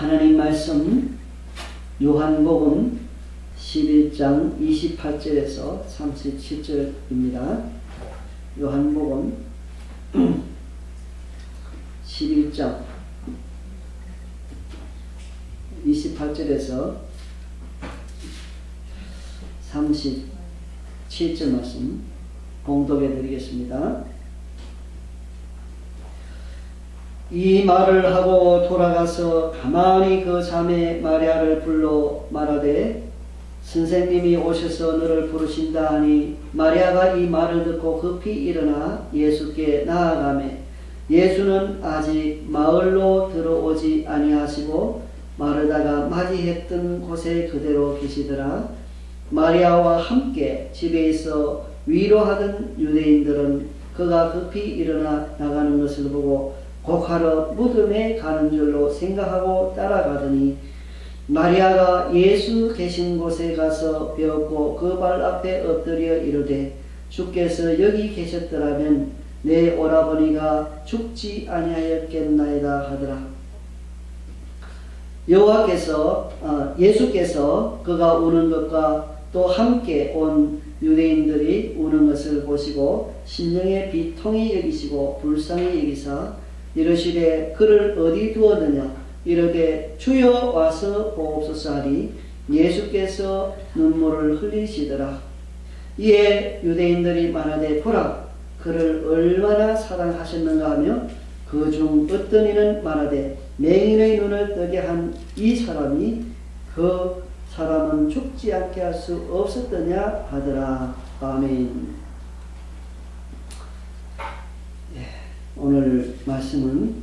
하나님 말씀 요한복음 11장 28절에서 37절입니다. 요한복음 11장 28절에서 37절 말씀 봉독해 드리겠습니다. 이 말을 하고 돌아가서 가만히 그 자매 마리아를 불러 말하되 선생님이 오셔서 너를 부르신다 하니 마리아가 이 말을 듣고 급히 일어나 예수께 나아가매 예수는 아직 마을로 들어오지 아니하시고 마르다가 맞이했던 곳에 그대로 계시더라. 마리아와 함께 집에 있어 위로하던 유대인들은 그가 급히 일어나 나가는 것을 보고 곡하러 무덤에 가는 줄로 생각하고 따라가더니 마리아가 예수 계신 곳에 가서 배웠고 그 발 앞에 엎드려 이르되 주께서 여기 계셨더라면 내 오라버니가 죽지 아니하였겠나이다 하더라. 예수께서 그가 우는 것과 또 함께 온 유대인들이 우는 것을 보시고 심령에 비통히 여기시고 불쌍히 여기사 이르시되 그를 어디 두었느냐 이르되 주여 와서 보옵소서 하니 예수께서 눈물을 흘리시더라. 이에 유대인들이 말하되 보라 그를 얼마나 사랑하셨는가 하며 그 중 어떤 이는 말하되 맹인의 눈을 뜨게 한 이 사람이 그 사람은 죽지 않게 할 수 없었더냐 하더라. 아멘. 오늘 말씀은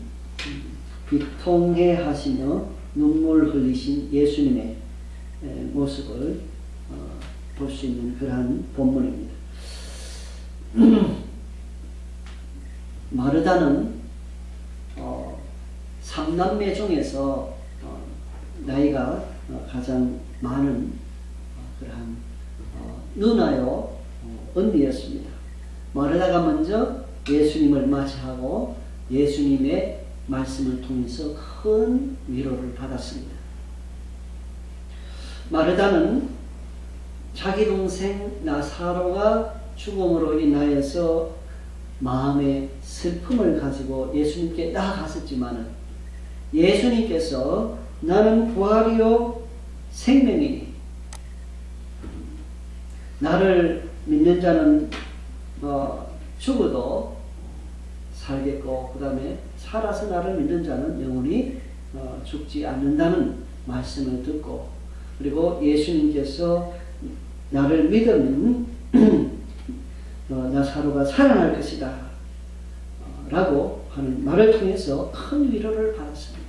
비통해 하시며 눈물 흘리신 예수님의 모습을 볼 수 있는 그러한 본문입니다. 마르다는 삼남매 중에서 나이가 가장 많은 그러한 누나요 언니였습니다. 마르다가 먼저 예수님을 맞이하고 예수님의 말씀을 통해서 큰 위로를 받았습니다. 마르다는 자기 동생 나사로가 죽음으로 인하여서 마음의 슬픔을 가지고 예수님께 나아갔었지만 예수님께서 나는 부활이요 생명이니 나를 믿는 자는 죽어도 살겠고 그 다음에 살아서 나를 믿는 자는 영원히 죽지 않는다는 말씀을 듣고 그리고 예수님께서 나를 믿으면 나사로가 살아날 것이다 라고 하는 말을 통해서 큰 위로를 받았습니다.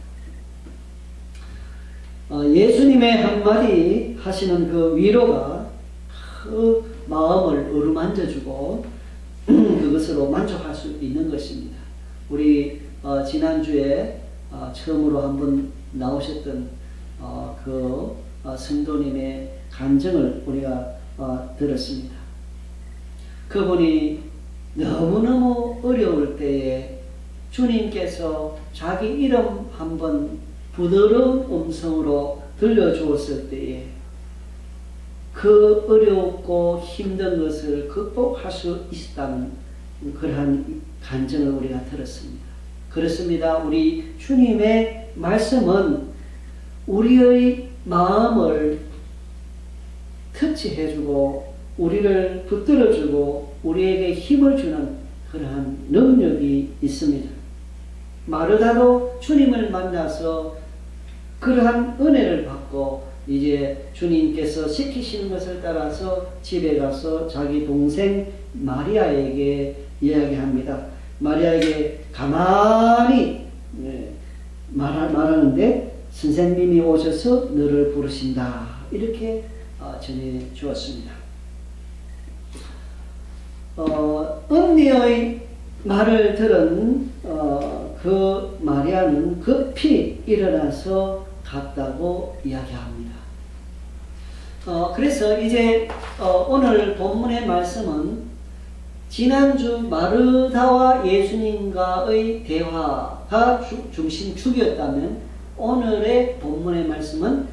예수님의 한마디 하시는 그 위로가 그 마음을 어루만져주고 그것으로 만족할 수 있는 것입니다. 우리 지난주에 처음으로 한번 나오셨던 그 성도님의 간증을 우리가 들었습니다. 그분이 너무너무 어려울 때에 주님께서 자기 이름 한번 부드러운 음성으로 들려주었을 때에 그 어렵고 힘든 것을 극복할 수 있다는 그러한 간증을 우리가 들었습니다. 그렇습니다. 우리 주님의 말씀은 우리의 마음을 터치해주고 우리를 붙들어주고 우리에게 힘을 주는 그러한 능력이 있습니다. 마르다도 주님을 만나서 그러한 은혜를 받고 이제 주님께서 시키시는 것을 따라서 집에 가서 자기 동생 마리아에게 이야기합니다. 마리아에게 가만히 말하는데 선생님이 오셔서 너를 부르신다 이렇게 전해 주었습니다. 언니의 말을 들은 그 마리아는 급히 일어나서 갔다고 이야기합니다. 그래서 이제 오늘 본문의 말씀은 지난주 마르다와 예수님과의 대화가 중심축이었다면 오늘의 본문의 말씀은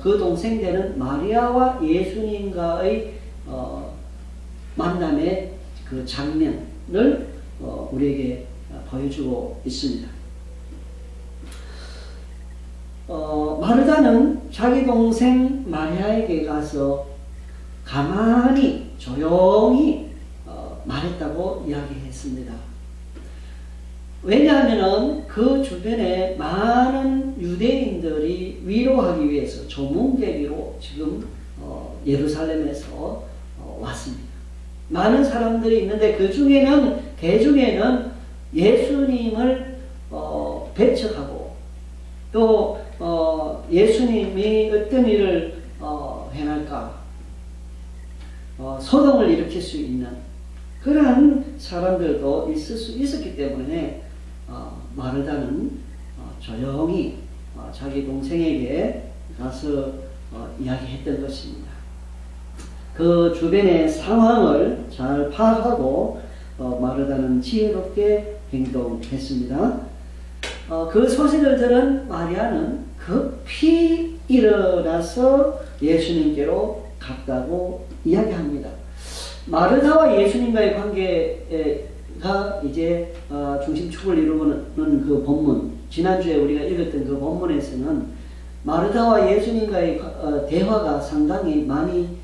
그 동생 되는 마리아와 예수님과의 만남의 그 장면을 우리에게 보여주고 있습니다. 마르다는 자기 동생 마리아에게 가서 가만히 조용히 말했다고 이야기했습니다. 왜냐하면 그 주변에 많은 유대인들이 위로하기 위해서 조문객으로 지금 예루살렘에서 왔습니다. 많은 사람들이 있는데 그 중에는 대중에는 예수님을 배척하고 또 예수님이 어떤 일을 행할까 소동을 일으킬 수 있는 그러한 사람들도 있을 수 있었기 때문에 마르다는 조용히 자기 동생에게 가서 이야기했던 것입니다. 그 주변의 상황을 잘 파악하고 마르다는 지혜롭게 행동했습니다. 그 소식을 들은 마리아는 급히 일어나서 예수님께로 갔다고 이야기합니다. 마르다와 예수님과의 관계가 이제 중심축을 이루는 그 본문, 지난주에 우리가 읽었던 그 본문에서는 마르다와 예수님과의 대화가 상당히 많이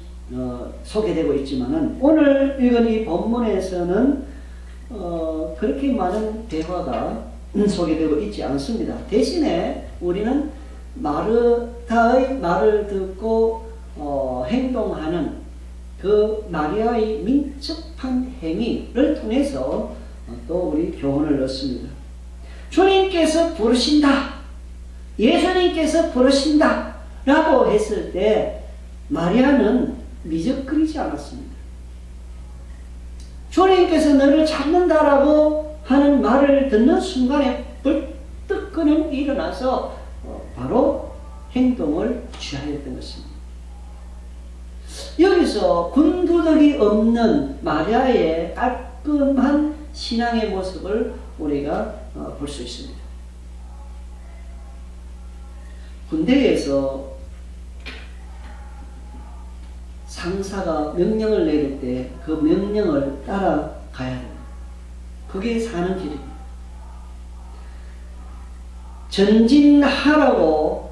소개되고 있지만은 오늘 읽은 이 본문에서는 그렇게 많은 대화가 소개되고 있지 않습니다. 대신에 우리는 마르다의 말을 듣고 행동하는 그 마리아의 민첩한 행위를 통해서 또 우리 교훈을 얻습니다. 주님께서 부르신다, 예수님께서 부르신다 라고 했을 때 마리아는 미적거리지 않았습니다. 주님께서 너를 찾는다라고 하는 말을 듣는 순간에 벌떡 그는 일어나서 바로 행동을 취하였던 것입니다. 여기서 군두덕이 없는 마리아의 깔끔한 신앙의 모습을 우리가 볼 수 있습니다. 군대에서 상사가 명령을 내릴 때 그 명령을 따라가야 됩니다. 그게 사는 길입니다. 전진하라고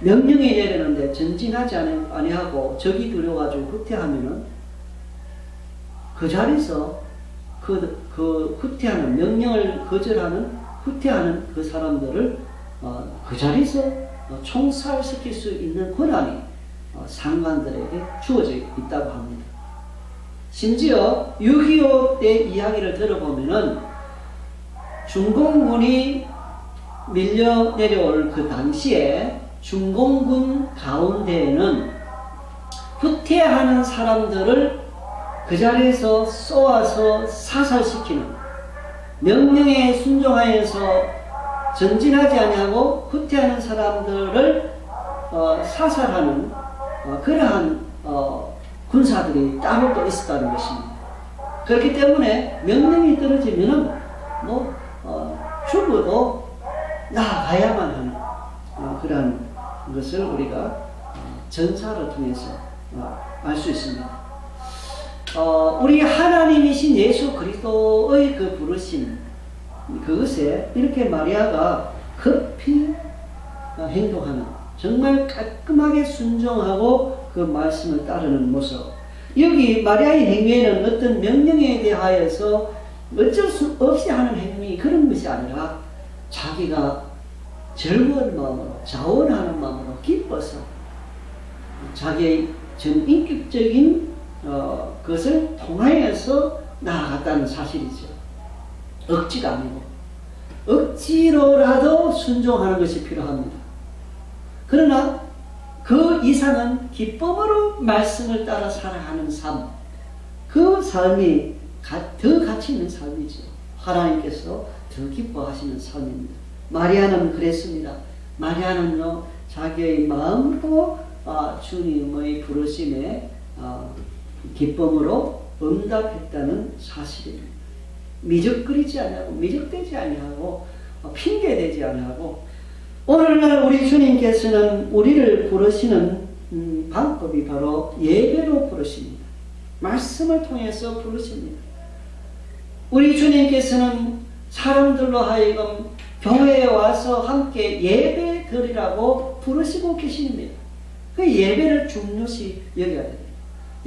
명령이 내리는데 전진하지 아니하고 적이 들어가지고 후퇴하면은 그 자리에서 그 후퇴하는 명령을 거절하는 후퇴하는 그 사람들을 그 자리에서 총살시킬 수 있는 권한이 상관들에게 주어져 있다고 합니다. 심지어 6.25 때 이야기를 들어보면은 중공군이 밀려 내려올 그 당시에 중공군 가운데에는 후퇴하는 사람들을 그 자리에서 쏘아서 사살시키는, 명령에 순종하여서 전진하지 아니하고 후퇴하는 사람들을 사살하는 그러한 군사들이 따로 또 있었다는 것입니다. 그렇기 때문에 명령이 떨어지면은 죽어도 나아가야만 하는 그러한 것을 우리가 전사를 통해서 알 수 있습니다. 우리 하나님이신 예수 그리스도의 그 부르심, 그것에 이렇게 마리아가 급히 행동하는, 정말 깔끔하게 순종하고 그 말씀을 따르는 모습. 여기 마리아의 행위에는 어떤 명령에 대하여서 어쩔 수 없이 하는 행위, 그런 것이 아니라 자기가 즐거운 마음으로, 자원하는 마음으로 기뻐서 자기의 전 인격적인 것을 통하여서 나아갔다는 사실이죠. 억지가 아니고 억지로라도 순종하는 것이 필요합니다. 그러나 그 이상은 기쁨으로 말씀을 따라 살아가는 삶, 그 삶이 더 가치 있는 삶이죠. 하나님께서 더 기뻐하시는 삶입니다. 마리아는 그랬습니다. 마리아는요, 자기의 마음으로 주님의 부르심에 기쁨으로 응답했다는 사실입니다. 미적거리지 아니하고, 미적대지 아니하고, 핑계대지 아니하고, 오늘날 우리 주님께서는 우리를 부르시는 방법이 바로 예배로 부르십니다. 말씀을 통해서 부르십니다. 우리 주님께서는 사람들로 하여금 교회에 와서 함께 예배 드리라고 부르시고 계십니다. 그 예배를 중요시 여겨야 됩니다.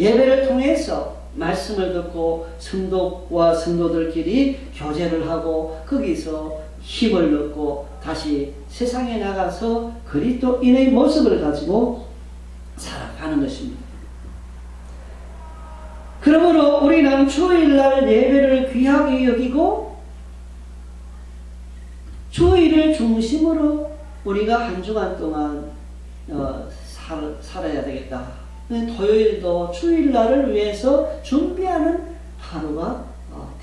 예배를 통해서 말씀을 듣고 성도와 성도들끼리 교제를 하고 거기서 힘을 얻고 다시 세상에 나가서 그리스도인의 모습을 가지고 살아가는 것입니다. 그러므로 우리는 주일날 예배를 귀하게 여기고 주일을 중심으로 우리가 한 주간 동안 살아야 되겠다. 토요일도 주일날을 위해서 준비하는 하루가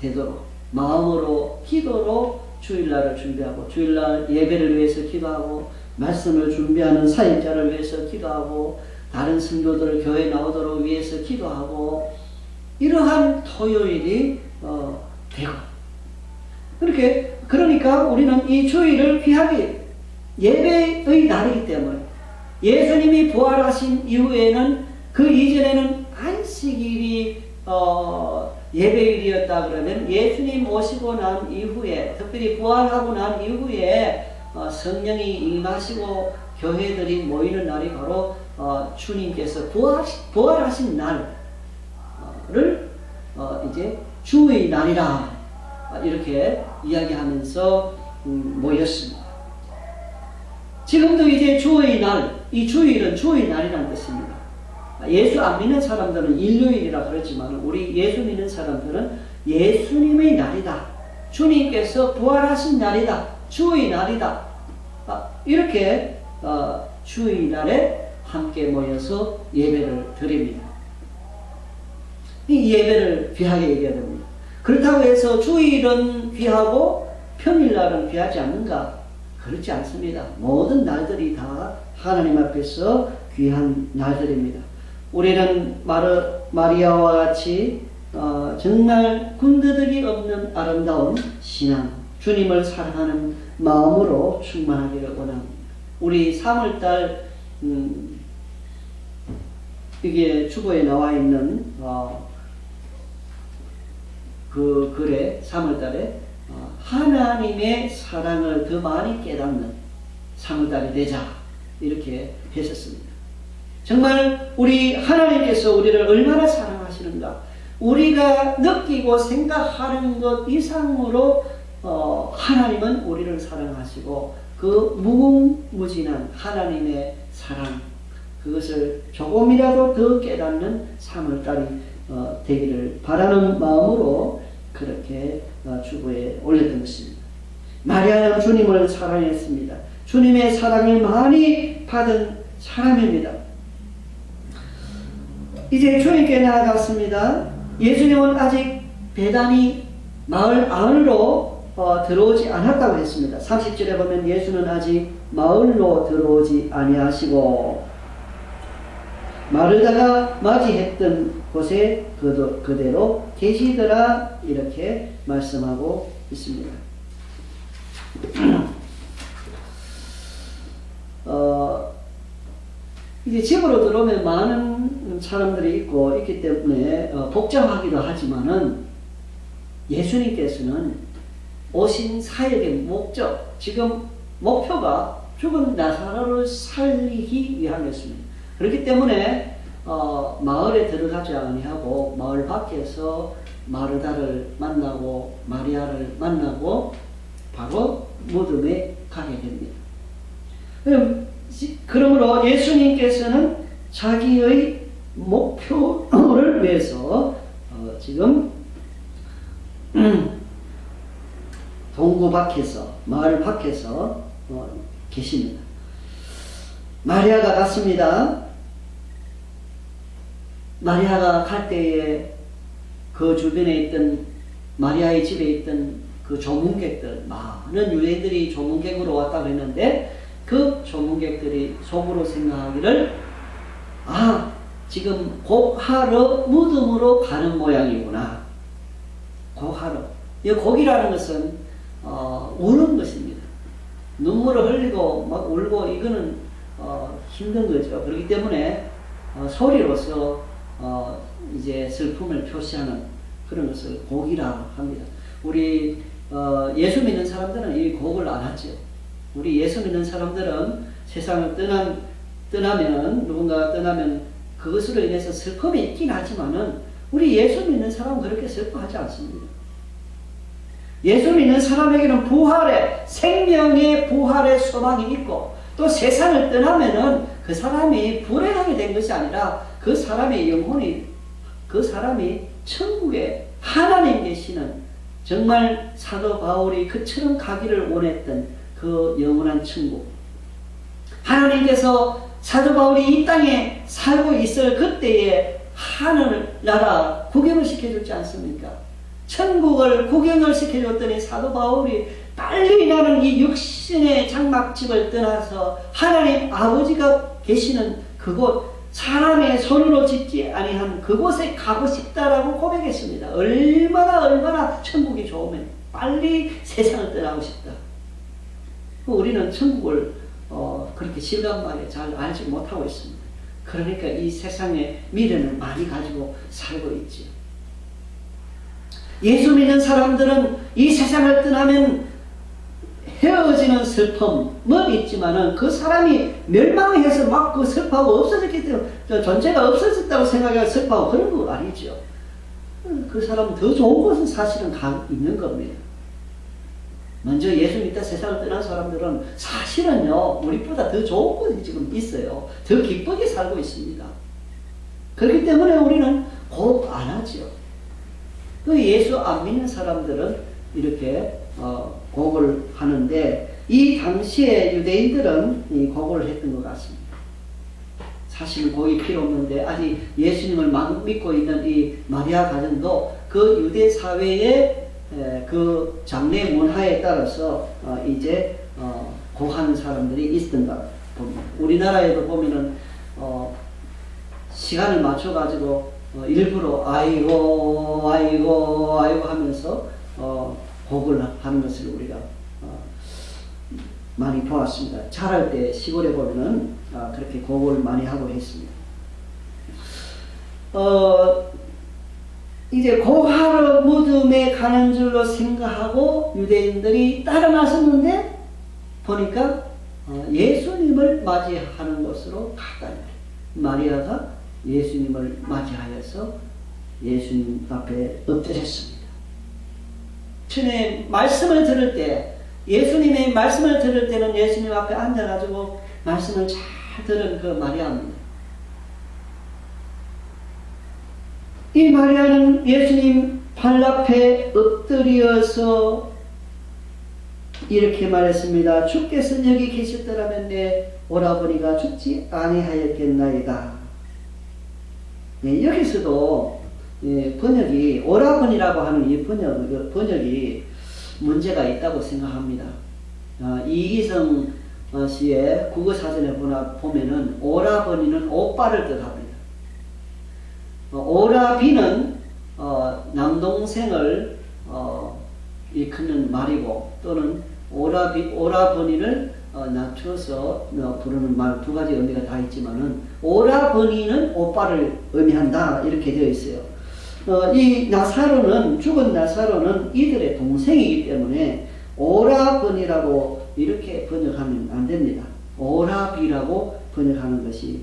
되도록 마음으로 기도로 주일날을 준비하고 주일날 예배를 위해서 기도하고 말씀을 준비하는 사역자를 위해서 기도하고 다른 성도들 교회 나오도록 위해서 기도하고 이러한 토요일이 되고 그러니까 우리는 이 주일을 귀하게 예배의 날이기 때문에 예수님이 부활하신 이후에는 그 이전에는 안식일이 예배일이었다 그러면 예수님 오시고 난 이후에 특별히 부활하고 난 이후에 성령이 임하시고 교회들이 모이는 날이 바로 주님께서 부활하신 날을 이제 주의 날이라 이렇게 이야기하면서 모였습니다. 지금도 이제 주의 날, 이 주일은 주의 날이라는 뜻입니다. 예수 안 믿는 사람들은 일요일이라 그러지만 우리 예수 믿는 사람들은 예수님의 날이다. 주님께서 부활하신 날이다. 주의 날이다. 이렇게 주의 날에 함께 모여서 예배를 드립니다. 이 예배를 귀하게 여겨야 됩니다. 그렇다고 해서 주일은 귀하고 평일날은 귀하지 않는가? 그렇지 않습니다. 모든 날들이 다 하나님 앞에서 귀한 날들입니다. 우리는 마리아와 같이 정말 군더더기 없는 아름다운 신앙, 주님을 사랑하는 마음으로 충만하기를 원합니다. 우리 3월달 이게 주보에 나와 있는 그 글에 3월달에 하나님의 사랑을 더 많이 깨닫는 3월달이 되자 이렇게 했었습니다. 정말 우리 하나님께서 우리를 얼마나 사랑하시는가 우리가 느끼고 생각하는 것 이상으로 하나님은 우리를 사랑하시고 그 무궁무진한 하나님의 사랑 그것을 조금이라도 더 깨닫는 3월달이 되기를 바라는 마음으로 그렇게 주보에 올렸던 것입니다. 마리아는 주님을 사랑했습니다. 주님의 사랑을 많이 받은 사람입니다. 이제 주님께 나아갔습니다. 예수님은 아직 베다니 마을 안으로 들어오지 않았다고 했습니다. 30절에 보면 예수는 아직 마을로 들어오지 아니하시고 마르다가 맞이했던 곳에 그대로 계시더라 이렇게 말씀하고 있습니다. 이제 집으로 들어오면 많은 사람들이 있기 때문에 복잡하기도 하지만은 예수님께서는 오신 사역의 목적, 지금 목표가 죽은 나사로를 살리기 위함이었습니다. 그렇기 때문에 마을에 들어가지 아니하고 마을 밖에서 마르다를 만나고 마리아를 만나고 바로 무덤에 가게 됩니다. 그러므로 예수님께서는 자기의 목표를 위해서 지금 동구 밖에서 마을 밖에서 계십니다. 마리아가 갔습니다. 마리아가 갈 때에 그 주변에 있던 마리아의 집에 있던 그 조문객들 많은 유대인들이 조문객으로 왔다고 했는데 그 조문객들이 속으로 생각하기를 지금 곡하러 무덤으로 가는 모양이구나. 곡하러. 이 곡이라는 것은 우는 것입니다. 눈물을 흘리고 막 울고 이거는 힘든 거죠. 그렇기 때문에 소리로서 이제 슬픔을 표시하는 그런 것을 곡이라 합니다. 우리 예수 믿는 사람들은 이 곡을 안 하죠. 우리 예수 믿는 사람들은 세상을 떠나면 누군가가 떠나면 그것으로 인해서 슬픔이 있긴 하지만은 우리 예수 믿는 사람은 그렇게 슬퍼하지 않습니다. 예수 믿는 사람에게는 부활의 생명의 부활의 소망이 있고 또 세상을 떠나면은 그 사람이 불행하게 된 것이 아니라 그 사람의 영혼이 그 사람이 천국에 하나님 계시는 정말 사도 바울이 그처럼 가기를 원했던 그 영원한 천국. 하나님께서 사도 바울이 이 땅에 살고 있을 그때에 하늘나라 구경을 시켜줬지 않습니까? 천국을 구경을 시켜줬더니 사도 바울이 빨리 나는 이 육신의 장막집을 떠나서 하나님 아버지가 계시는 그곳 사람의 손으로 짓지 아니한 그곳에 가고 싶다라고 고백했습니다. 얼마나 천국이 좋으면 빨리 세상을 떠나고 싶다. 우리는 천국을 그렇게 실감나게 잘 알지 못하고 있습니다. 그러니까 이 세상의 미련을 많이 가지고 살고 있지요. 예수 믿는 사람들은 이 세상을 떠나면 헤어지는 슬픔은 있지만은 그 사람이 멸망해서 막 그 슬퍼하고 없어졌기 때문에 존재가 없어졌다고 생각하고 슬퍼하고 그런 거 아니죠. 그 사람은 더 좋은 곳은 사실은 있는 겁니다. 먼저 예수 믿다 세상을 떠난 사람들은 사실은요 우리보다 더 좋은 곳이 지금 있어요. 더 기쁘게 살고 있습니다. 그렇기 때문에 우리는 곡 안 하죠. 그 예수 안 믿는 사람들은 이렇게 곡을 하는데 이 당시에 유대인들은 이 곡을 했던 것 같습니다. 사실은 곡이 필요 없는데 아직 예수님을 막 믿고 있는 이 마리아 가정도 그 유대 사회의 그 장례 문화에 따라서 이제 곡하는 사람들이 있던가 봅니다. 우리나라에도 보면은 시간을 맞춰 가지고 일부러 아이고 하면서 곡을 하는 것을 우리가 많이 보았습니다. 자랄 때 시골에 보면은 그렇게 곡을 많이 하고 했습니다. 이제 곡하러 무덤에 가는 줄로 생각하고 유대인들이 따라 나섰는데 보니까 예수님을 맞이하는 곳으로 갔다. 마리아가 예수님을 맞이하여서 예수님 앞에 엎드렸습니다. 전에 말씀을 들을 때 예수님의 말씀을 들을 때는 예수님 앞에 앉아가지고 말씀을 잘 들은 그 마리아입니다. 이 마리아는 예수님 발 앞에 엎드려서 이렇게 말했습니다. 주께서 여기 계셨더라면 내 오라버니가 죽지 아니하였겠나이다. 네, 여기서도 번역이 오라버니라고 하는 이 번역이 문제가 있다고 생각합니다. 이기성 씨의 국어사전에 보면은 오라버니는 오빠를 뜻합니다. 오라비는 남동생을 일컫는 말이고 또는 오라버니를 낮춰서 부르는 말 두 가지 의미가 다 있지만은 오라버니는 오빠를 의미한다 이렇게 되어 있어요. 이 나사로는 죽은 나사로는 이들의 동생이기 때문에 오라버니라고 이렇게 번역하면 안 됩니다. 오라비라고 번역하는 것이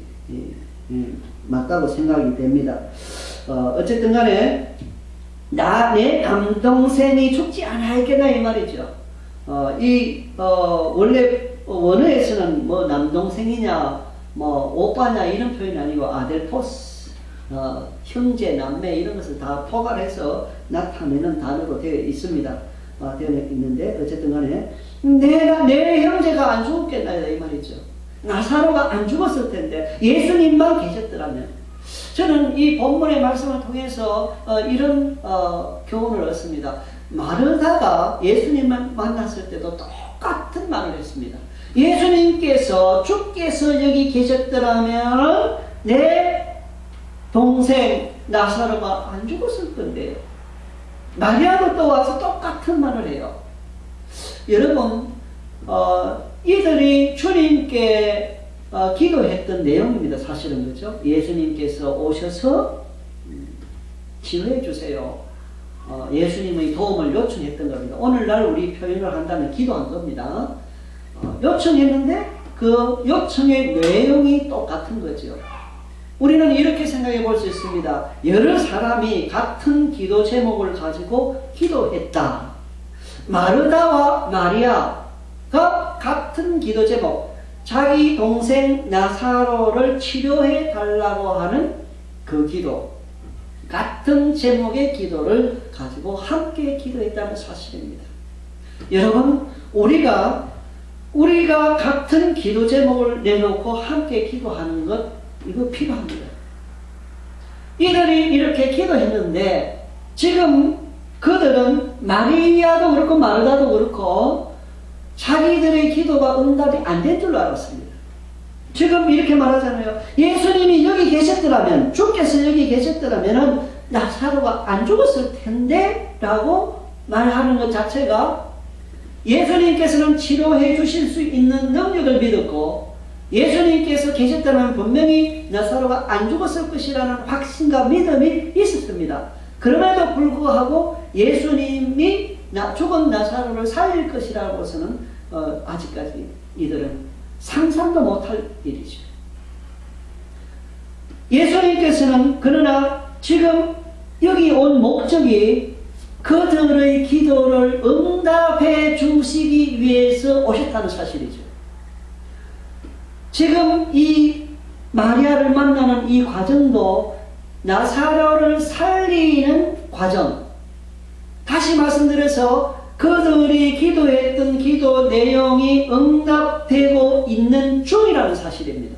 맞다고 생각이 됩니다. 어쨌든 간에 내 남동생이 죽지 않아야겠나 이 말이죠. 원래 원어에서는 뭐 남동생이냐 뭐 오빠냐 이런 표현이 아니고 아델포스 형제 남매 이런 것을 다 포괄해서 나타내는 단어로 되어 있습니다. 되어 있는데 어쨌든 간에 내 형제가 안 죽었겠나 이 말이죠. 나사로가 안 죽었을 텐데 예수님만 계셨더라면 저는 이 본문의 말씀을 통해서 이런 교훈을 얻습니다. 마르다가 예수님을 만났을 때도 똑같은 말을 했습니다. 예수님께서 주께서 여기 계셨더라면 내 동생 나사로가 안 죽었을 건데요. 마리아도 또 와서 똑같은 말을 해요. 여러분 이들이 주님께 기도했던 내용입니다. 사실은 그죠? 예수님께서 오셔서 치료해 주세요. 예수님의 도움을 요청했던 겁니다. 오늘날 우리 표현을 한다면 기도한 겁니다. 요청했는데 그 요청의 내용이 똑같은 거죠. 우리는 이렇게 생각해 볼 수 있습니다. 여러 사람이 같은 기도 제목을 가지고 기도했다. 마르다와 마리아가 같은 기도 제목, 자기 동생 나사로를 치료해 달라고 하는 그 기도, 같은 제목의 기도를 가지고 함께 기도했다는 사실입니다. 여러분, 우리가 같은 기도 제목을 내놓고 함께 기도하는 것, 이거 필요합니다. 이들이 이렇게 기도했는데 지금 그들은 마리아도 그렇고 마르다도 그렇고 자기들의 기도가 응답이 안 된 줄 알았습니다. 지금 이렇게 말하잖아요. 예수님이 여기 계셨더라면, 주께서 여기 계셨더라면 나사로가 안 죽었을 텐데 라고 말하는 것 자체가 예수님께서는 치료해 주실 수 있는 능력을 믿었고 예수님께서 계셨다면 분명히 나사로가 안 죽었을 것이라는 확신과 믿음이 있었습니다. 그럼에도 불구하고 예수님이 죽은 나사로를 살릴 것이라고서는 아직까지 이들은 상상도 못할 일이죠. 예수님께서는 그러나 지금 여기 온 목적이 그들의 기도를 응답해 주시기 위해서 오셨다는 사실이죠. 지금 이 마리아를 만나는 이 과정도 나사로를 살리는 과정, 다시 말씀드려서 그들이 기도했던 기도 내용이 응답되고 있는 중이라는 사실입니다.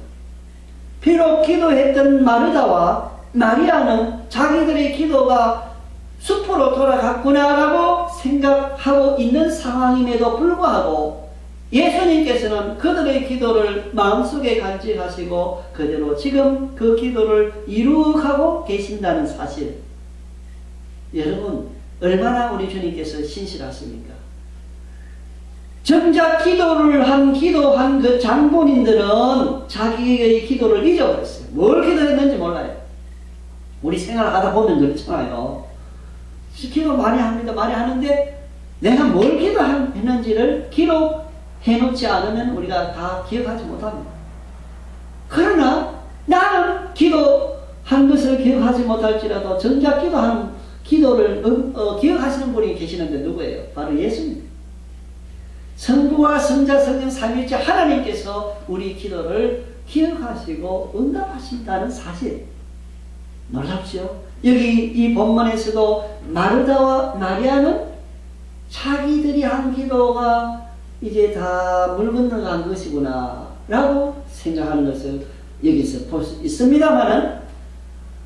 비록 기도했던 마르다와 마리아는 자기들의 기도가 숲으로 돌아갔구나라고 생각하고 있는 상황임에도 불구하고 예수님께서는 그들의 기도를 마음속에 간직하시고 그대로 지금 그 기도를 이루어가고 계신다는 사실. 여러분, 얼마나 우리 주님께서 신실하십니까? 정작 기도한 그 장본인들은 자기의 기도를 잊어버렸어요. 뭘 기도했는지 몰라요. 우리 생활하다 보면 그렇잖아요. 기도 많이 합니다. 많이 하는데 내가 뭘 기도했는지를 기록해놓지 않으면 우리가 다 기억하지 못합니다. 그러나 나는 기도한 것을 기억하지 못할지라도 정작 기도하는 기도를 기억하시는 분이 계시는데 누구예요? 바로 예수님. 성부와 성자 성령 삼위일체 하나님께서 우리 기도를 기억하시고 응답하신다는 사실. 놀랍죠? 여기 이 본문에서도 마르다와 마리아는 자기들이 한 기도가 이제 다 물 건너간 것이구나 라고 생각하는 것을 여기서 볼 수 있습니다만은,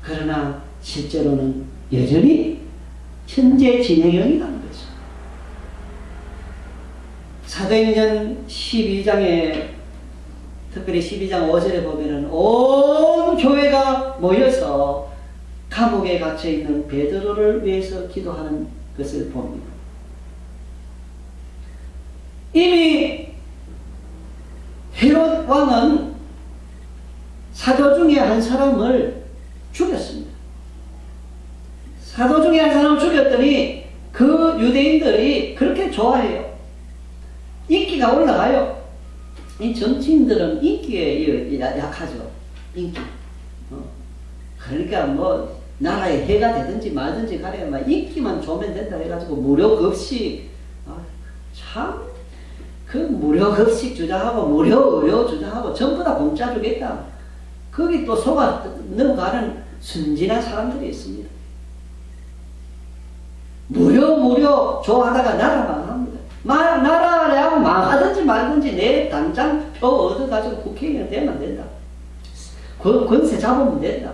그러나 실제로는 여전히 현재 진행형이라는 거죠. 사도행전 12장에 특별히 12장 5절에 보면은 온 교회가 모여서 감옥에 갇혀있는 베드로를 위해서 기도하는 것을 봅니다. 이미 헤롯 왕은 사도 중에 한 사람을 죽였습니다. 사도 중에 한 사람을 죽였더니 그 유대인들이 그렇게 좋아해요. 인기가 올라가요. 이 정치인들은 인기에 약하죠. 인기. 그러니까 뭐 나라에 해가 되든지 말든지 간에 막 인기만 좋으면 된다 해가지고 무료급식, 참 그 무료급식 주장하고 무료 의료 주장하고 전부 다 공짜 주겠다. 거기 또 속아 넘어가는 순진한 사람들이 있습니다. 무료 좋아하다가 나라 망합니다. 나라를 망하든지 말든지 내 당장 표 얻어가지고 국회의원 되면 된다. 권세 잡으면 된다.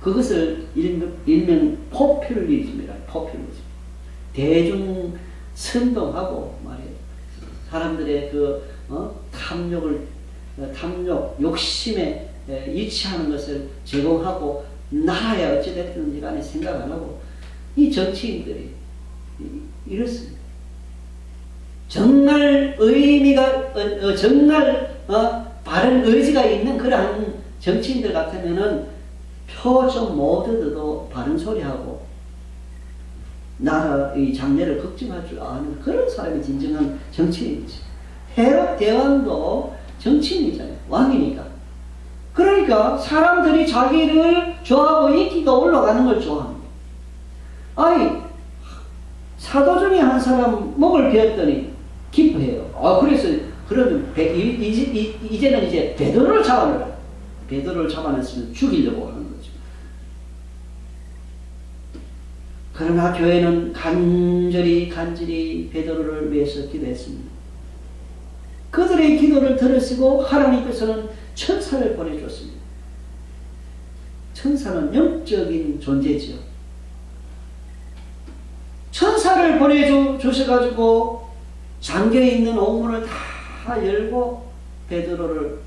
그것을 일명 포퓰리즘이라. 포퓰리즘. 대중 선동하고 말이에요. 사람들의 탐욕, 욕심에 이치하는 것을 제공하고 나라에 어찌됐든지 간에 생각 안 하고 이 정치인들이 이렇습니다. 정말 의미가 정말 바른 의지가 있는 그러한 정치인들 같으면은 표 좀 못 얻어도 바른 소리하고 나라의 장래를 걱정할 줄 아는 그런 사람이 진정한 정치인이지. 헤롯 대왕도 정치인이잖아요. 왕이니까. 그러니까 사람들이 자기를 좋아하고 인기가 올라가는 걸 좋아합니다. 아이, 사도 중에 한 사람 목을 베었더니 기뻐해요. 그래서 그러면 이제는 이제 베드로를 잡아내라. 베드로를 잡아냈으면 죽이려고 하는 거죠. 그러나 교회는 간절히 베드로를 위해서 기도했습니다. 그들의 기도를 들으시고 하나님께서는 천사를 보내줬습니다. 천사는 영적인 존재죠. 천사를 보내주셔가지고 잠겨있는 옥문을 다 열고 베드로를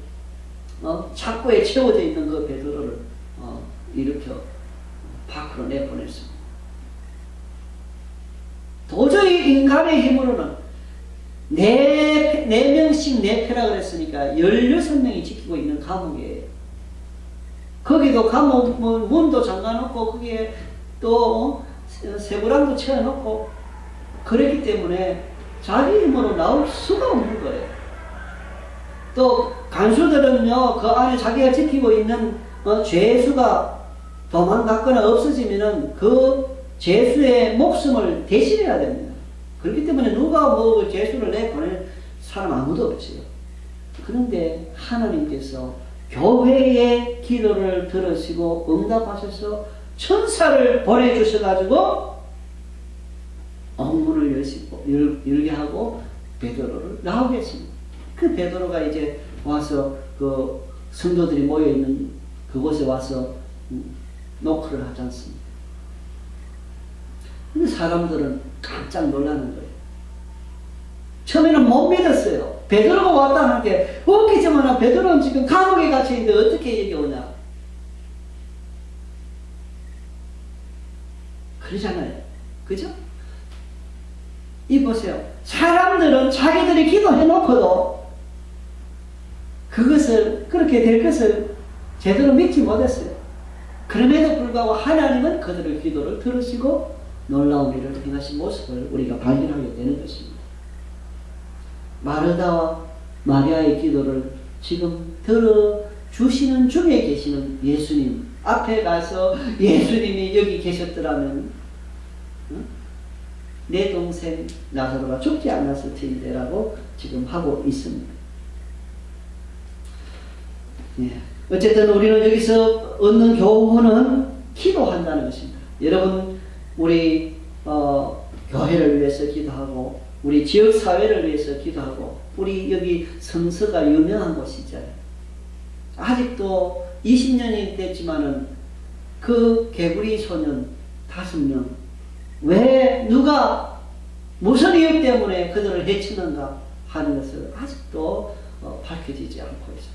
착고에 채워져 있는 그 베드로를 일으켜 밖으로 내보냈습니다. 도저히 인간의 힘으로는 4명씩 4패라 그랬으니까 16명이 지키고 있는 감옥이에요. 거기도 감옥 문도 잠가놓고 거기에 또 세부랑도 채워놓고 그랬기 때문에 자기 힘으로 나올 수가 없는 거예요. 또 간수들은요, 그 안에 자기가 지키고 있는 죄수가 도망갔거나 없어지면은 그 죄수의 목숨을 대신해야 됩니다. 그렇기 때문에 누가 뭐 죄수를 내보낼 사람 아무도 없지요. 그런데 하나님께서 교회의 기도를 들으시고 응답하셔서 천사를 보내주셔가지고 옥문을 열게 하고 베드로를 나오게 했습니다. 그 베드로가 이제 와서 그 성도들이 모여있는 그곳에 와서 노크를 하지 않습니다. 근데 사람들은 깜짝 놀라는 거예요. 처음에는 못 믿었어요. 베드로가 왔다는 게 웃기지만 베드로는 지금 감옥에 갇혀있는데 어떻게 여기 오냐. 그러잖아요. 그죠? 이 보세요. 사람들은 자기들이 기도해놓고도 그것을 그렇게 될 것을 제대로 믿지 못했어요. 그럼에도 불구하고 하나님은 그들의 기도를 들으시고 놀라운 일을 행하신 모습을 우리가 발견하게 되는 것입니다. 마르다와 마리아의 기도를 지금 들어주시는 중에 계시는 예수님 앞에 가서 예수님이 여기 계셨더라면 내 동생 나사로가 죽지 않았을 텐데라고 지금 하고 있습니다. 예. 어쨌든 우리는 여기서 얻는 교훈은 기도한다는 것입니다. 여러분, 우리 교회를 위해서 기도하고 우리 지역사회를 위해서 기도하고 우리 여기 성서가 유명한 곳이잖아요. 아직도 20년이 됐지만은 그 개구리 소년 5명 왜 누가 무슨 이유 때문에 그들을 해치는가 하는 것을 아직도 밝혀지지 않고 있습니다.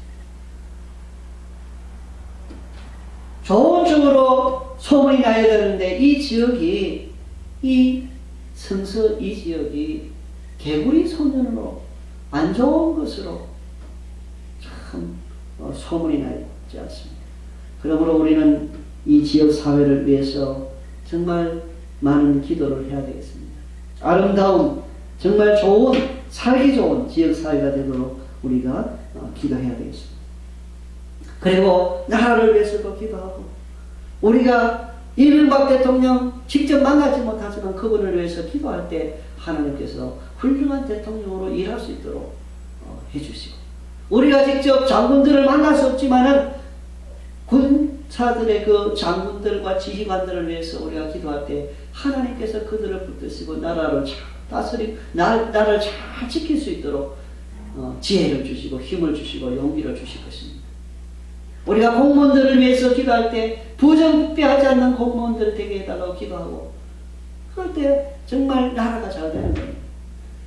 좋은 쪽으로 소문이 나야 되는데 이 지역이 이 성서 이 지역이 개구리 소년으로 안 좋은 것으로 참 소문이 나지 않습니다. 그러므로 우리는 이 지역 사회를 위해서 정말 많은 기도를 해야 되겠습니다. 아름다운 정말 좋은 살기 좋은 지역 사회가 되도록 우리가 기도해야 되겠습니다. 그리고 나라를 위해서도 기도하고 우리가 이명박 대통령 직접 만나지 못하지만 그분을 위해서 기도할 때 하나님께서 훌륭한 대통령으로 일할 수 있도록 해주시고 우리가 직접 장군들을 만날 수 없지만은 군사들의 그 장군들과 지휘관들을 위해서 우리가 기도할 때 하나님께서 그들을 붙드시고 나라를 잘 다스리고 나라를 잘 지킬 수 있도록 지혜를 주시고 힘을 주시고 용기를 주실 것입니다. 우리가 공무원들을 위해서 기도할 때 부정부패하지 않는 공무원들 되게 해달라고 기도하고 그럴 때 정말 나라가 잘 되는 겁니다.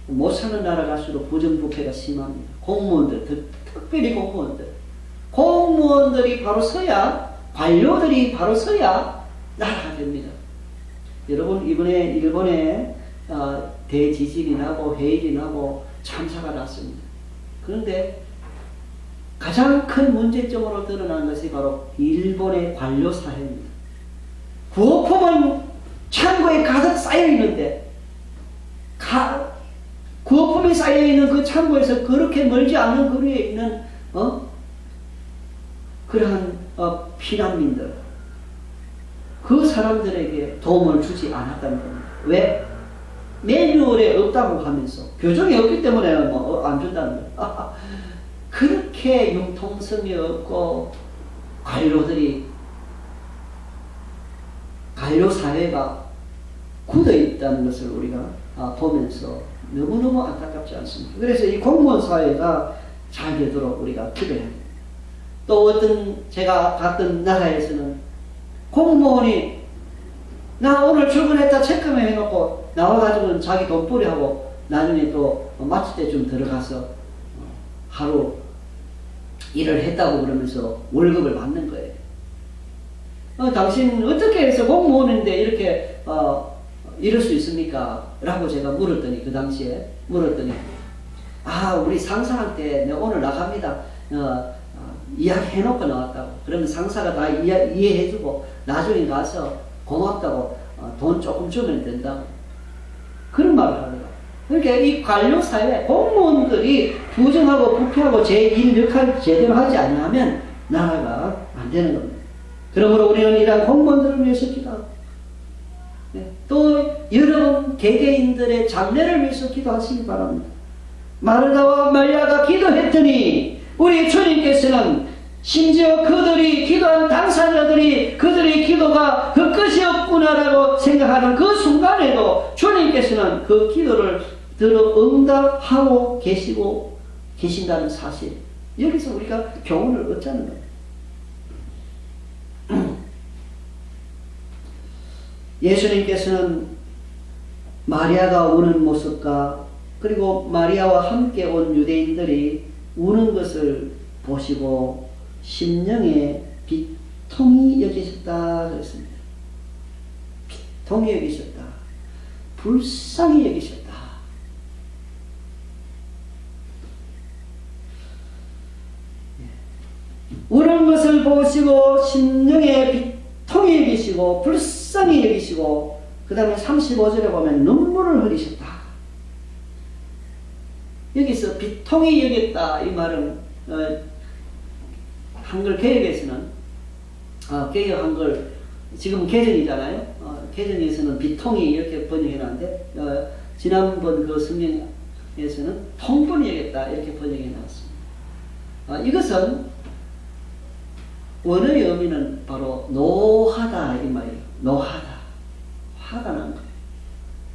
못 사는 나라 갈수록 부정부패가 심합니다. 공무원들, 특별히 공무원들이 바로 서야 관료들이 바로 서야 나라가 됩니다. 여러분 이번에 일본에 대지진이 나고 해일이 나고 참사가 났습니다. 그런데 가장 큰 문제점으로 드러난 것이 바로 일본의 관료 사회입니다. 구호품은 창고에 가득 쌓여 있는데 구호품이 쌓여 있는 그 창고에서 그렇게 멀지 않은 거리에 있는 그러한 피난민들, 그 사람들에게 도움을 주지 않았다는 겁니다. 왜? 매뉴얼에 없다고 하면서, 교정이 없기 때문에 안 준다는 거예요. 그렇게 융통성이 없고 관료 사회가 굳어 있다는 것을 우리가 보면서 너무너무 안타깝지 않습니까? 그래서 이 공무원 사회가 잘 되도록 우리가 기도해야 합니다. 또 어떤 제가 갔던 나라에서는 공무원이 나 오늘 출근했다 체크만 해놓고 나와가지고는 자기 돈벌이하고 나중에 또 마칠 때 좀 들어가서 하루 일을 했다고 그러면서 월급을 받는 거예요. 당신 어떻게 해서 공무원인데 이렇게 이럴 수 있습니까? 라고 제가 물었더니, 그 당시에 물었더니, 우리 상사한테 내가 오늘 나갑니다. 이야기해놓고 나왔다고. 그러면 상사가 다 이해해주고 나중에 가서 고맙다고 돈 조금 주면 된다고. 그런 말을 하더라고요. 그러니까 이 관료사회, 공무원들이 부정하고 부패하고 제 일 역할을 제대로 하지 않으면 나라가 안 되는 겁니다. 그러므로 우리는 이러한 공무원들을 위해서 기도하고, 또 여러분 개개인들의 장래를 위해서 기도하시기 바랍니다. 마르다와 말리아가 기도했더니 우리 주님께서는 심지어 그들이 기도한 당사자들이 그들의 기도가 그 끝이 없구나라고 생각하는 그 순간에도 주님께서는 그 기도를 들어 응답하고 계신다는 사실, 여기서 우리가 교훈을 얻자는 겁니다. 예수님께서는 마리아가 우는 모습과 그리고 마리아와 함께 온 유대인들이 우는 것을 보시고 심령에 비통히 여기셨다 그랬습니다. 비통히 여기셨다. 불쌍히 여기셨다. 우는 것을 보시고 심령에 비통히 여기시고 불쌍히 여기시고, 그 다음에 35절에 보면 눈물을 흘리셨다. 여기서 비통히 여겼다 이 말은 한글 개혁에서는 개혁 한글 지금 개정이잖아요. 개정에서는 비통히 이렇게 번역해놨는데 지난번 그 성경에서는 통분히 여겼다 이렇게 번역해놨습니다. 이것은 원어의 의미는 바로 노하다 이 말이에요. 노하다. 화가 난 거예요.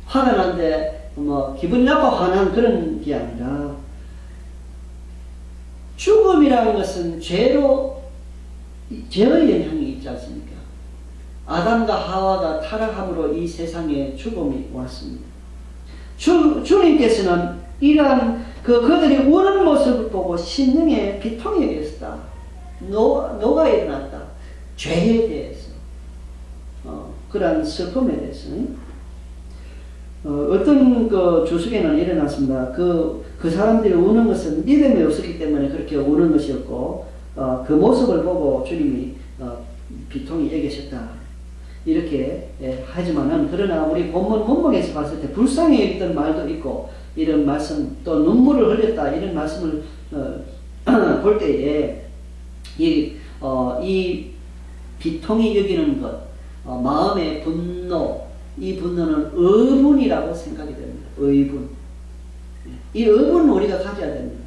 화가 난데 기분이 나빠 화난 그런 게 아니라, 죽음이라는 것은 죄의 영향이 있지 않습니까? 아담과 하와가 타락함으로 이 세상에 죽음이 왔습니다. 주님께서는 이러한 그들이 우는 모습을 보고 심령에 비통히 여겼다. 노가 일어났다. 죄에 대해서, 그러한 슬픔에 대해서. 어떤 그 주석에는 일어났습니다. 그 사람들이 우는 것은 믿음이 없었기 때문에 그렇게 우는 것이었고, 그 모습을 보고 주님이 비통히 여기셨다. 이렇게 하지만은, 그러나 우리 본문 문맥에서 봤을 때 불쌍히 여겼던 말도 있고, 이런 말씀, 또 눈물을 흘렸다 이런 말씀을 볼 때에 이 비통히 여기는 것, 마음의 분노, 이 분노는 의분이라고 생각이 됩니다. 의분. 이 의분은 우리가 가져야 됩니다.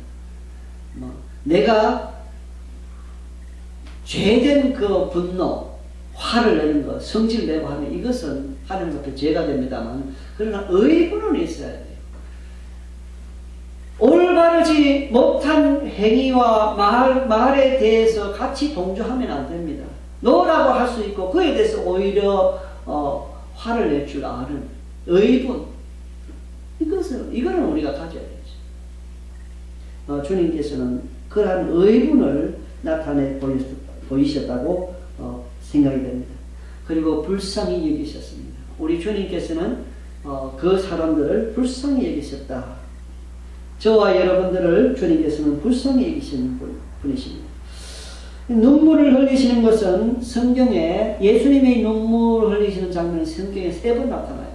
내가 죄된 그 분노, 화를 내는 것, 성질 내고 하면 이것은 하나님 앞에 죄가 됩니다만, 그러나 의분은 있어야 돼요. 올바르지 못한 행위와 말에 대해서 같이 동조하면 안 됩니다. 너라고 할 수 있고 그에 대해서 오히려 화를 낼 줄 아는 의분, 이거는 우리가 가져야 되죠. 주님께서는 그러한 의분을 나타내 보이셨다고 생각이 됩니다. 그리고 불쌍히 여기셨습니다. 우리 주님께서는 그 사람들을 불쌍히 여기셨다. 저와 여러분들을 주님께서는 불쌍히 여기시는 분이십니다. 눈물을 흘리시는 것은 성경에 예수님의 눈물을 흘리시는 장면이 성경에 3번 나타나요.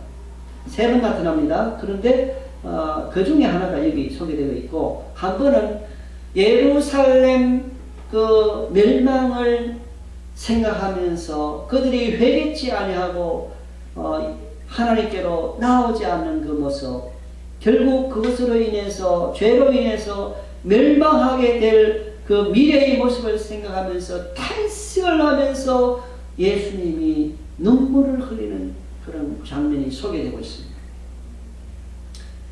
3번 나타납니다. 그런데 그 중에 하나가 여기 소개되어 있고, 한 번은 예루살렘 그 멸망을 생각하면서 그들이 회개치 아니하고 하나님께로 나오지 않는 그 모습, 결국 그것으로 인해서 죄로 인해서 멸망하게 될 그 미래의 모습을 생각하면서 탄식을 하면서 예수님이 눈물을 흘리는 그런 장면이 소개되고 있습니다.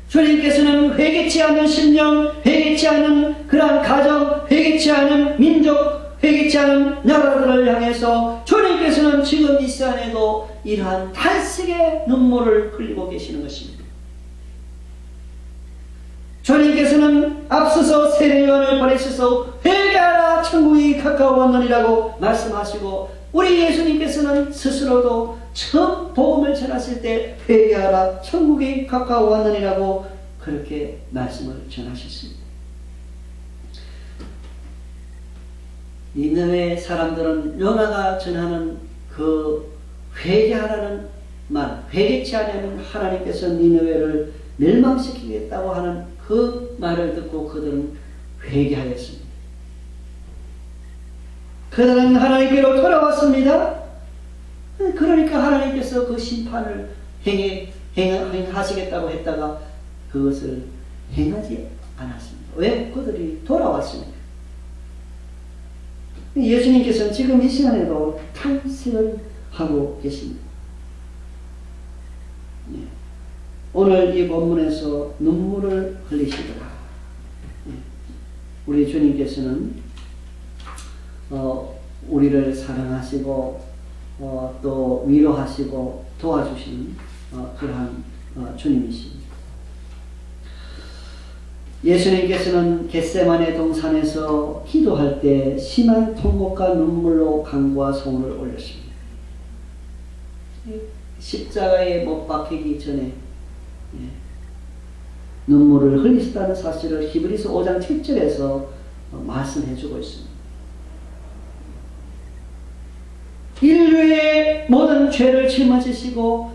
주님께서는 회개치 않는 심령, 회개치 않는 그러한 가정, 회개치 않는 민족, 회개치 않은 나라들을 향해서 주님께서는 지금 이 시간에도 이러한 탄식의 눈물을 흘리고 계시는 것입니다. 주님께서는 앞서서 세례요한을 보내셔서 회개하라 천국이 가까워왔느니라고 말씀하시고, 우리 예수님께서는 스스로도 처음 복음을 전하실 때 회개하라 천국이 가까워왔느니라고 그렇게 말씀을 전하셨습니다. 니느웨 사람들은 요나가 전하는 그 회개하라는 말, 회개치 않으면 하나님께서 니느웨를 멸망시키겠다고 하는 그 말을 듣고 그들은 회개하였습니다. 그들은 하나님께로 돌아왔습니다. 그러니까 하나님께서 그 심판을 행하시겠다고 했다가 그것을 행하지 않았습니다. 왜? 그들이 돌아왔습니다. 예수님께서는 지금 이 시간에도 탄식을 하고 계십니다. 오늘 이 본문에서 눈물을 흘리시더라. 우리 주님께서는 우리를 사랑하시고 또 위로하시고 도와주시는 그러한 주님이십니다. 예수님께서는 겟세마네 동산에서 기도할 때 심한 통곡과 눈물로 간구와 소원을 올렸습니다. 십자가에 못 박히기 전에 눈물을 흘리셨다는 사실을 히브리서 5장 7절에서 말씀해 주고 있습니다. 인류의 모든 죄를 짊어지시고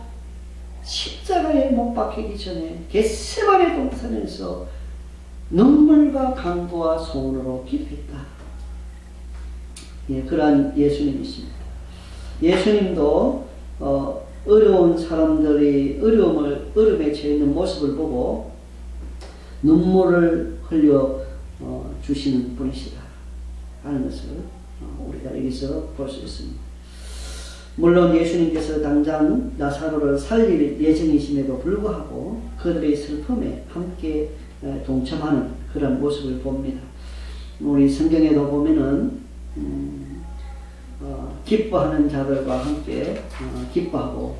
십자가에 못 박히기 전에 겟세마네 동산에서 눈물과 간구와 소원으로 기도했다. 그러한 예수님이십니다. 예수님도 어려운 사람들이 어려움에 처해 있는 모습을 보고 눈물을 흘려 주시는 분이시다 하는 것을 우리가 여기서 볼 수 있습니다. 물론 예수님께서 당장 나사로를 살릴 예정이심에도 불구하고 그들의 슬픔에 함께 동참하는 그런 모습을 봅니다. 우리 성경에도 보면은 기뻐하는 자들과 함께 기뻐하고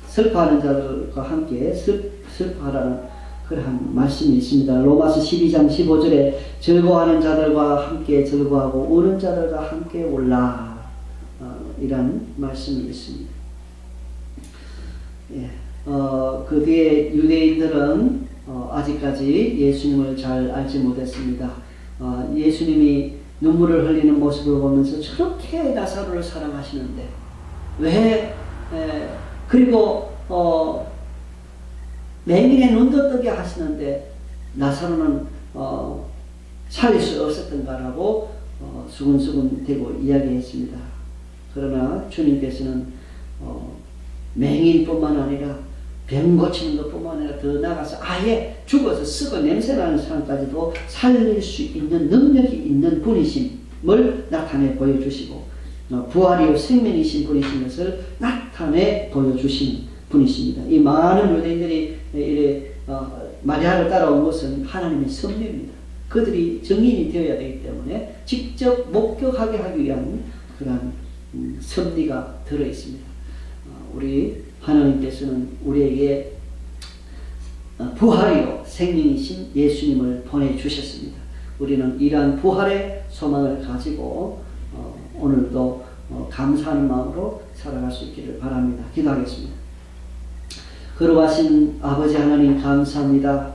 슬퍼하는 자들과 함께 슬퍼하라는 그러한 말씀이 있습니다. 로마서 12장 15절에 즐거워하는 자들과 함께 즐거워하고 우는 자들과 함께 울라 이란 말씀이 있습니다. 그 뒤에 유대인들은 아직까지 예수님을 잘 알지 못했습니다. 예수님이 눈물을 흘리는 모습을 보면서 저렇게 나사로를 사랑하시는데 왜 그리고 맹인의 눈도 뜨게 하시는데 나사로는 살릴 수 없었던가라고 수근수근 대고 이야기했습니다. 그러나 주님께서는 맹인뿐만 아니라 병 고치는 것뿐만 아니라 더 나아가서 아예 죽어서 썩어 냄새나는 사람까지도 살릴 수 있는 능력이 있는 분이심을 나타내 보여주시고 부활이요 생명이신 분이신 것을 나타내 보여주시는 분이십니다. 이 많은 유대인들이 이래 마리아를 따라온 것은 하나님의 섭리입니다. 그들이 증인이 되어야 되기 때문에 직접 목격하게 하기 위한 그런 섭리가 들어있습니다. 우리 하나님께서는 우리에게 부활이요 생명이신 예수님을 보내주셨습니다. 우리는 이러한 부활의 소망을 가지고 오늘도 감사하는 마음으로 살아갈 수 있기를 바랍니다. 기도하겠습니다. 걸어가신 아버지 하나님 감사합니다.